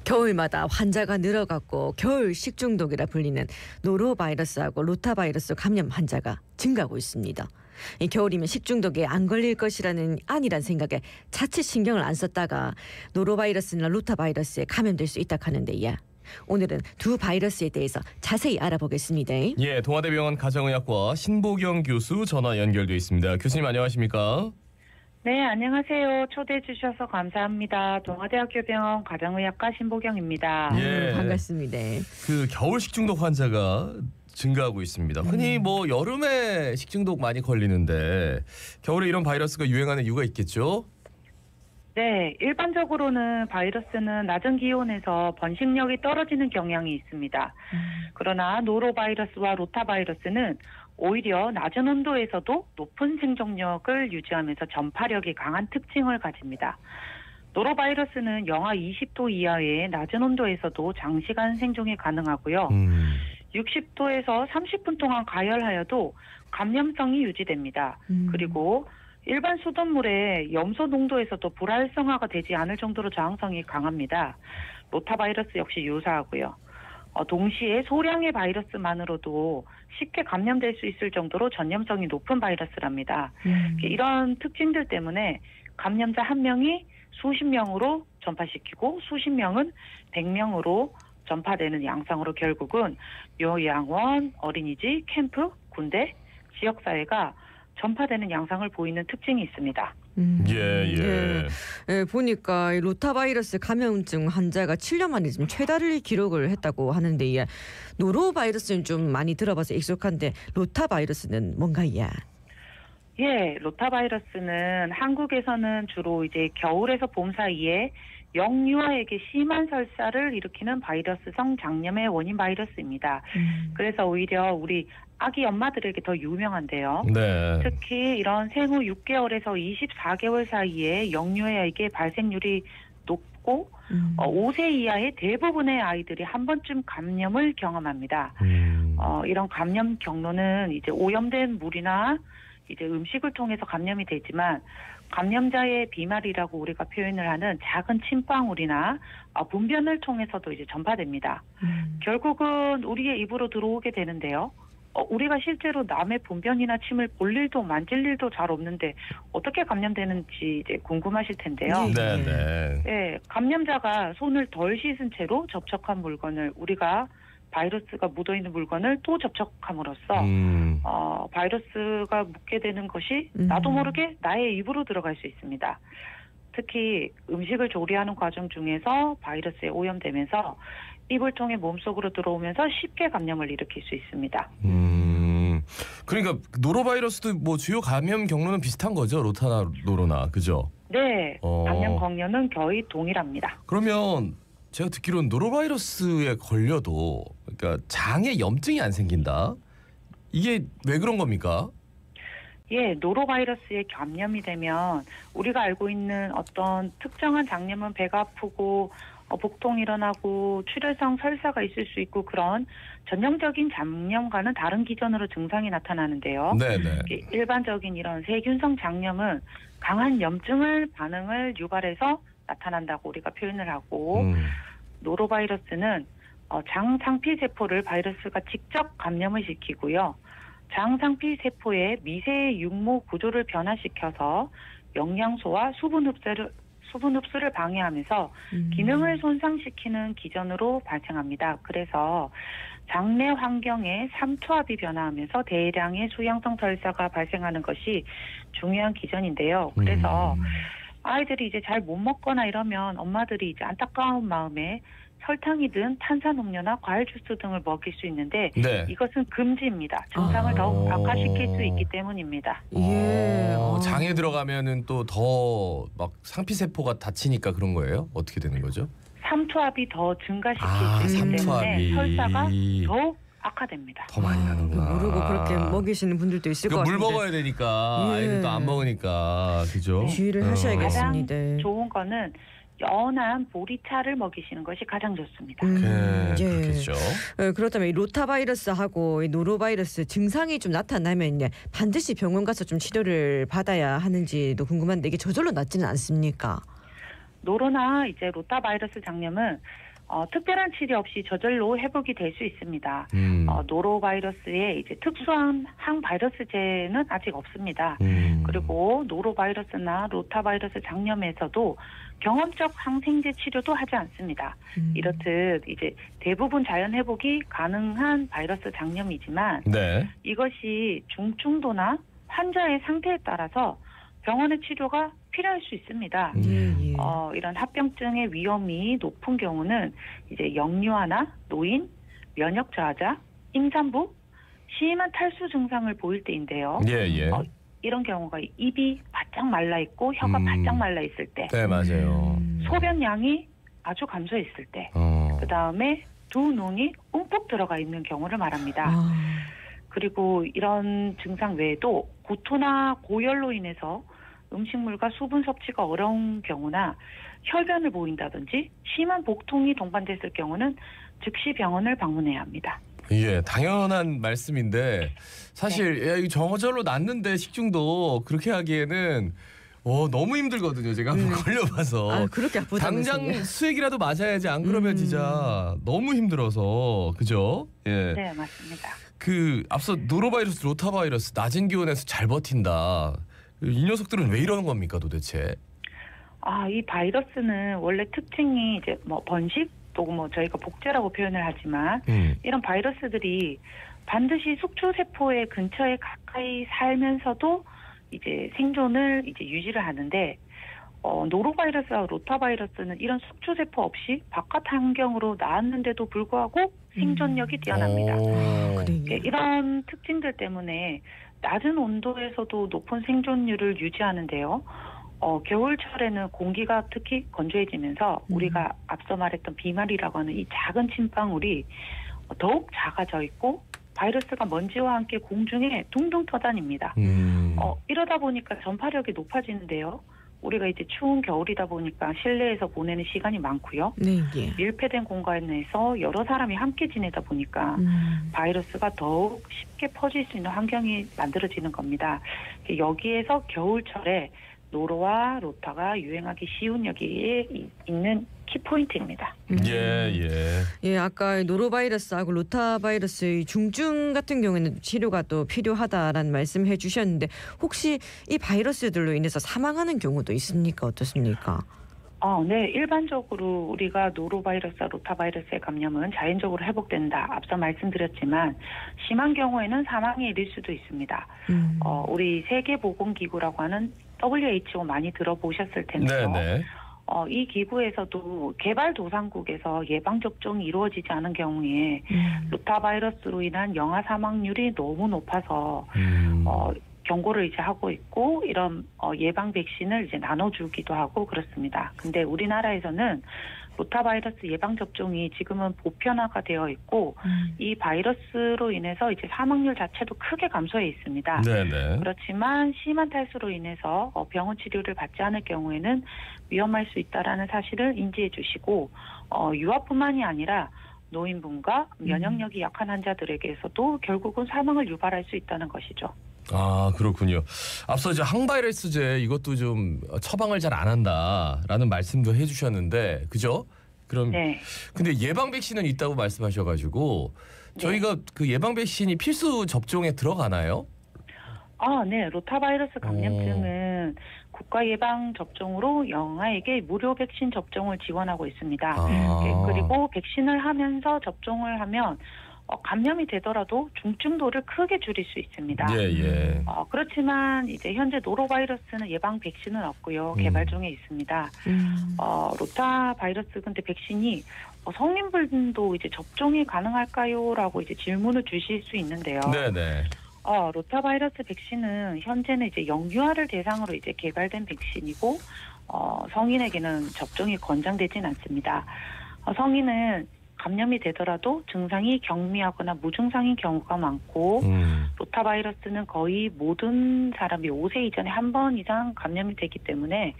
겨울마다 환자가 늘어갔고 겨울 식중독이라 불리는 노로바이러스하고 로타바이러스 감염 환자가 증가하고 있습니다. 이 겨울이면 식중독에 안 걸릴 것이라는 안일한 생각에 자칫 신경을 안 썼다가 노로바이러스나 로타바이러스에 감염될 수 있다 하는데요. 오늘은 두 바이러스에 대해서 자세히 알아보겠습니다. 예, 동아대병원 가정의학과 신보경 교수 전화 연결돼 있습니다. 교수님 안녕하십니까? 네, 안녕하세요. 초대해 주셔서 감사합니다. 동아대학교 병원 가정의학과 신보경입니다. 예, 반갑습니다. 그 겨울 식중독 환자가 증가하고 있습니다. 흔히 뭐 여름에 식중독 많이 걸리는데 겨울에 이런 바이러스가 유행하는 이유가 있겠죠? 네, 일반적으로는 바이러스는 낮은 기온에서 번식력이 떨어지는 경향이 있습니다. 그러나 노로바이러스와 로타바이러스는 오히려 낮은 온도에서도 높은 생존력을 유지하면서 전파력이 강한 특징을 가집니다. 노로바이러스는 영하 20도 이하의 낮은 온도에서도 장시간 생존이 가능하고요. 60도에서 30분 동안 가열하여도 감염성이 유지됩니다. 그리고 일반 수돗물의 염소 농도에서도 불활성화가 되지 않을 정도로 저항성이 강합니다. 로타바이러스 역시 유사하고요. 동시에 소량의 바이러스만으로도 쉽게 감염될 수 있을 정도로 전염성이 높은 바이러스랍니다. 이런 특징들 때문에 감염자 한 명이 수십 명으로 전파시키고 수십 명은 100명으로 전파되는 양상으로 결국은 요양원, 어린이집, 캠프, 군대, 지역사회가 전파되는 양상을 보이는 특징이 있습니다. 보니까 이 로타바이러스 감염증 환자가 7년 만에 지금 최다를 기록을 했다고 하는데, 노로바이러스는 좀 많이 들어봐서 익숙한데 로타바이러스는 뭔가요? 예, 로타바이러스는 한국에서는 주로 이제 겨울에서 봄 사이에 영유아에게 심한 설사를 일으키는 바이러스성 장염의 원인 바이러스입니다. 그래서 오히려 우리 아기 엄마들에게 더 유명한데요. 네. 특히 이런 생후 6개월에서 24개월 사이에 영유아에게 발생률이 높고 5세 이하의 대부분의 아이들이 한 번쯤 감염을 경험합니다. 이런 감염 경로는 이제 오염된 물이나 이제 음식을 통해서 감염이 되지만 감염자의 비말이라고 우리가 표현을 하는 작은 침방울이나 분변을 통해서도 이제 전파됩니다. 결국은 우리의 입으로 들어오게 되는데요. 우리가 실제로 남의 분변이나 침을 볼 일도 만질 일도 잘 없는데 어떻게 감염되는지 이제 궁금하실 텐데요. 네, 감염자가 손을 덜 씻은 채로 접촉한 물건을 우리가 바이러스가 묻어있는 물건을 또 접촉함으로써 바이러스가 묻게 되는 것이 나도 모르게 나의 입으로 들어갈 수 있습니다. 특히 음식을 조리하는 과정 중에서 바이러스에 오염되면서 입을 통해 몸속으로 들어오면서 쉽게 감염을 일으킬 수 있습니다. 그러니까 노로바이러스도 뭐 주요 감염 경로는 비슷한 거죠? 로타나 노로나, 그죠? 네, 감염 경로는 거의 동일합니다. 그러면 제가 듣기로는 노로바이러스에 걸려도 그러니까 장에 염증이 안 생긴다? 이게 왜 그런 겁니까? 예, 노로바이러스에 감염이 되면 우리가 알고 있는 어떤 특정한 장염은 배가 아프고 복통이 일어나고 출혈성 설사가 있을 수 있고 그런 전형적인 장염과는 다른 기전으로 증상이 나타나는데요. 네네. 일반적인 이런 세균성 장염은 강한 염증을 반응을 유발해서 나타난다고 우리가 표현을 하고 노로바이러스는 장 상피 세포를 바이러스가 직접 감염을 시키고요. 장 상피 세포의 미세 육모 구조를 변화시켜서 영양소와 수분 흡수를 방해하면서 기능을 손상시키는 기전으로 발생합니다. 그래서 장내 환경의 삼투압이 변화하면서 대량의 수용성 설사가 발생하는 것이 중요한 기전인데요. 그래서 아이들이 이제 잘 못 먹거나 이러면 엄마들이 이제 안타까운 마음에 설탕이든 탄산음료나 과일 주스 등을 먹일 수 있는데 이것은 금지입니다. 증상을 더욱 악화시킬 수 있기 때문입니다. 장에 들어가면은 또 더 막 상피 세포가 다치니까 그런 거예요? 어떻게 되는 거죠? 삼투압이 더 증가시킬 수 있기 때문에 설사가 더욱 악화됩니다. 더 많이 나는구나. 모르고 그렇게 먹이시는 분들도 있을 것 같은데. 물 먹어야 되니까 아이들도 안 먹으니까, 그죠? 주의를 하셔야겠습니다. 가장 좋은 거는 연한 보리차를 먹이시는 것이 가장 좋습니다. 그렇겠죠. 그렇다면 이 로타바이러스하고 이 노로바이러스 증상이 좀 나타나면 반드시 병원 가서 좀 치료를 받아야 하는지도 궁금한데 이게 저절로 낫지는 않습니까? 노로나 이제 로타바이러스 장염은 특별한 치료 없이 저절로 회복이 될 수 있습니다. 노로바이러스의 이제 특수한 항바이러스제는 아직 없습니다. 그리고 노로바이러스나 로타바이러스 장염에서도 경험적 항생제 치료도 하지 않습니다. 이렇듯 이제 대부분 자연 회복이 가능한 바이러스 장염이지만 네. 이것이 중증도나 환자의 상태에 따라서 병원의 치료가 필요할 수 있습니다. 이런 합병증의 위험이 높은 경우는 이제 역류화나 노인, 면역 저하자, 임산부, 심한 탈수 증상을 보일 때인데요. 예. 이런 경우가 입이 바짝 말라 있고 혀가 바짝 말라 있을 때, 네, 맞아요. 소변량이 아주 감소했을 때, 그 다음에 두 눈이 움푹 들어가 있는 경우를 말합니다. 그리고 이런 증상 외에도 구토나 고열로 인해서 음식물과 수분 섭취가 어려운 경우나 혈변을 보인다든지 심한 복통이 동반됐을 경우는 즉시 병원을 방문해야 합니다. 예, 당연한 말씀인데 사실 야, 이거 저절로 낫는데 식중독 그렇게 하기에는 너무 힘들거든요. 제가 한번 걸려봐서. 그렇게 아프다면서요? 당장 수액이라도 맞아야지. 안 그러면 진짜 너무 힘들어서. 그죠? 예. 네, 맞습니다. 앞서 노로바이러스, 로타바이러스 낮은 기온에서 잘 버틴다. 이 녀석들은 왜 이러는 겁니까 도대체? 이 바이러스는 원래 특징이 이제 번식 또 저희가 복제라고 표현을 하지만 이런 바이러스들이 반드시 숙주세포의 근처에 가까이 살면서도 이제 생존을 이제 유지를 하는데 노로바이러스와 로타바이러스는 이런 숙주세포 없이 바깥 환경으로 나왔는데도 불구하고 생존력이 뛰어납니다. 이런 특징들 때문에 낮은 온도에서도 높은 생존율을 유지하는데요. 겨울철에는 공기가 특히 건조해지면서 우리가 앞서 말했던 비말이라고 하는 이 작은 침방울이 더욱 작아져 있고 바이러스가 먼지와 함께 공중에 둥둥 떠다닙니다. 이러다 보니까 전파력이 높아지는데요. 우리가 이제 추운 겨울이다 보니까 실내에서 보내는 시간이 많고요. 네, 밀폐된 공간에서 여러 사람이 함께 지내다 보니까 바이러스가 더욱 쉽게 퍼질 수 있는 환경이 만들어지는 겁니다. 여기에서 겨울철에 노로와 로타가 유행하기 쉬운 여기에 있는 키포인트입니다. 예. 아까 노로바이러스하고 로타바이러스의 중증 같은 경우에는 치료가 또 필요하다라는 말씀해 주셨는데 혹시 이 바이러스들로 인해서 사망하는 경우도 있습니까? 어떻습니까? 네. 일반적으로 우리가 노로바이러스와 로타바이러스의 감염은 자연적으로 회복된다. 앞서 말씀드렸지만 심한 경우에는 사망에 이를 수도 있습니다. 우리 세계보건기구라고 하는 WHO 많이 들어보셨을 텐데요. 네네. 이 기구에서도 개발도상국에서 예방접종이 이루어지지 않은 경우에 로타바이러스로 인한 영아 사망률이 너무 높아서 경고를 이제 하고 있고 이런 예방 백신을 이제 나눠주기도 하고 그렇습니다. 근데 우리나라에서는 로타바이러스 예방 접종이 지금은 보편화가 되어 있고 이 바이러스로 인해서 이제 사망률 자체도 크게 감소해 있습니다. 네네. 그렇지만 심한 탈수로 인해서 병원 치료를 받지 않을 경우에는 위험할 수 있다라는 사실을 인지해 주시고 유아뿐만이 아니라 노인분과 면역력이 약한 환자들에게서도 결국은 사망을 유발할 수 있다는 것이죠. 그렇군요. 앞서 이제 항바이러스제 이것도 좀 처방을 잘 안 한다라는 말씀도 해주셨는데, 그죠? 그럼 네. 근데 예방 백신은 있다고 말씀하셔가지고 저희가 그 예방 백신이 필수 접종에 들어가나요? 네. 로타바이러스 감염증은 국가 예방 접종으로 영아에게 무료 백신 접종을 지원하고 있습니다. 그리고 백신을 하면서 접종을 하면 감염이 되더라도 중증도를 크게 줄일 수 있습니다. 예. 그렇지만 이제 현재 노로바이러스는 예방 백신은 없고요. 개발 중에 있습니다. 로타바이러스 근데 백신이 성인분도 이제 접종이 가능할까요?라고 이제 질문을 주실 수 있는데요. 네네. 로타바이러스 백신은 현재는 이제 영유아를 대상으로 이제 개발된 백신이고 성인에게는 접종이 권장되진 않습니다. 성인은 감염이 되더라도 증상이 경미하거나 무증상인 경우가 많고 로타바이러스는 거의 모든 사람이 5세 이전에 한 번 이상 감염이 되기 때문에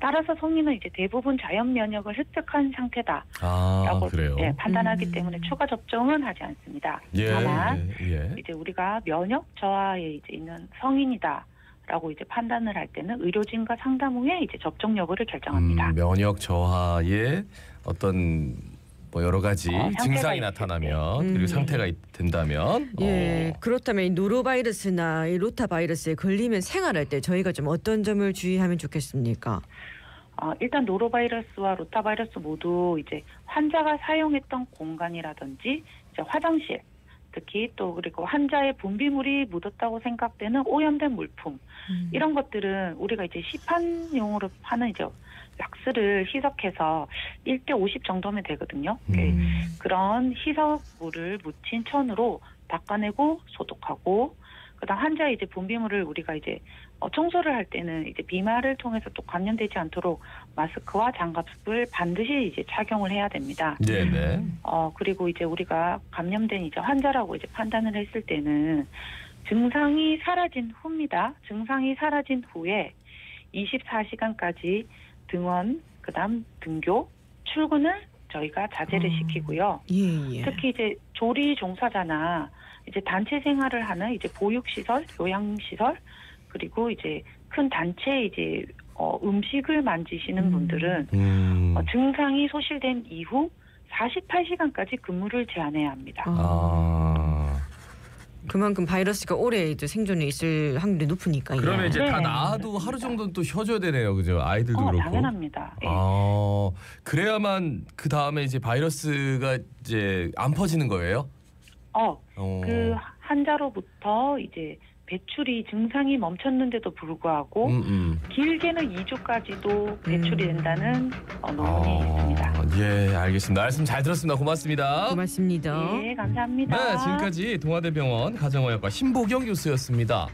따라서 성인은 이제 대부분 자연 면역을 획득한 상태다라고 그래요? 판단하기 때문에 추가 접종은 하지 않습니다. 다만 이제 우리가 면역 저하에 이제 있는 성인이다라고 이제 판단을 할 때는 의료진과 상담 후에 이제 접종 여부를 결정합니다. 면역 저하의 어떤 뭐 여러 가지 상태가 증상이 있을 나타나면 그리고 상태가 된다면 예, 그렇다면 이 노로바이러스나 이 로타바이러스에 걸리면 생활할 때 저희가 좀 어떤 점을 주의하면 좋겠습니까? 일단 노로바이러스와 로타바이러스 모두 이제 환자가 사용했던 공간이라든지 이제 화장실, 특히 또 그리고 환자의 분비물이 묻었다고 생각되는 오염된 물품 이런 것들은 우리가 이제 시판용으로 파는 이제 왁스를 희석해서 1:50 정도면 되거든요. 그런 희석물을 묻힌 천으로 닦아내고 소독하고, 그다음 환자의 이제 분비물을 우리가 이제 청소를 할 때는 이제 비말을 통해서 또 감염되지 않도록 마스크와 장갑을 반드시 이제 착용을 해야 됩니다. 네네. 그리고 이제 우리가 감염된 이제 환자라고 이제 판단을 했을 때는 증상이 사라진 후입니다. 증상이 사라진 후에 24시간까지 등원, 그다음 등교, 출근을 저희가 자제를 시키고요. 예. 특히 이제 조리 종사자나 이제 단체 생활을 하는 이제 보육시설, 요양시설, 그리고 이제 큰 단체 이제 음식을 만지시는 분들은 증상이 소실된 이후 48시간까지 근무를 제한해야 합니다. 그만큼 바이러스가 오래 이제 생존에 있을 확률이 높으니까요. 그러면 이제 다 네. 나아도 하루 정도는 또 쉬어줘야 되네요, 그죠? 아이들도 그렇고. 당연합니다. 예. 그래야만 그 다음에 이제 바이러스가 이제 안 퍼지는 거예요? 그 환자로부터 이제 배출이 증상이 멈췄는데도 불구하고 길게는 2주까지도 배출이 된다는 논문이 있습니다. 예, 알겠습니다. 말씀 잘 들었습니다. 고맙습니다. 고맙습니다. 예, 감사합니다. 네, 지금까지 동아대병원 가정의학과 신보경 교수였습니다.